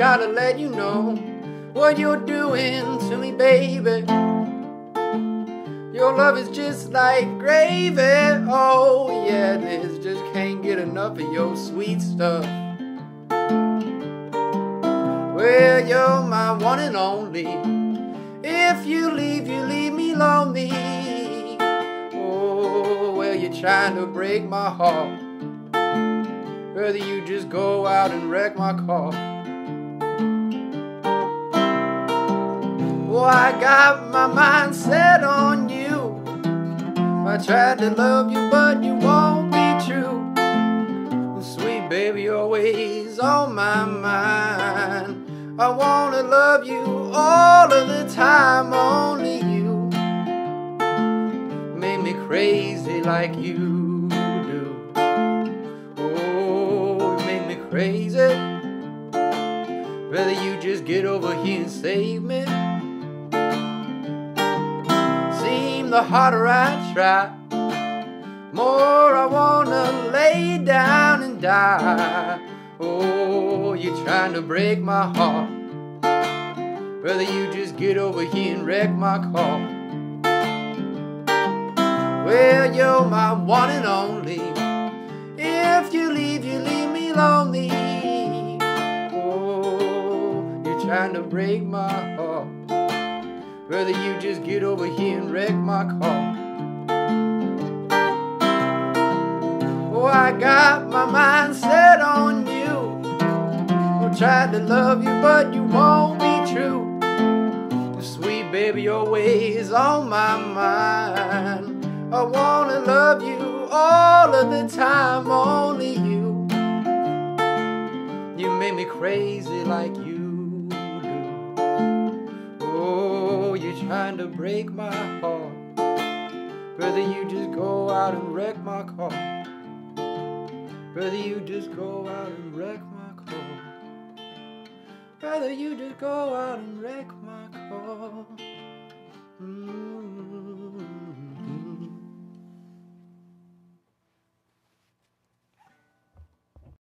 gotta let you know what you're doing to me, baby. Your love is just like gravy. Oh yeah, this just can't get enough of your sweet stuff. Well, you're my one and only. If you leave me lonely. Oh, well, you're trying to break my heart. Rather you just go out and wreck my car. Oh, I got my mind set on you. I tried to love you, but you won't be true. Sweet baby, always on my mind. I wanna love you all of the time. Only you made me crazy like you do. Oh, you made me crazy. Rather you just get over here and save me. The harder I try, more I wanna lay down and die. Oh, you're trying to break my heart. Rather you just get over here and wreck my car. Well, you're my one and only. If you leave me lonely. Oh, you're trying to break my heart. Rather you just get over here and wreck my car. Oh, I got my mind set on you. I tried to love you, but you won't be true. Sweet baby, always on my mind. I wanna love you all of the time. Only you. You made me crazy like you. Trying to break my heart. Rather you just go out and wreck my car. Rather you just go out and wreck my car. Rather you just go out and wreck my car.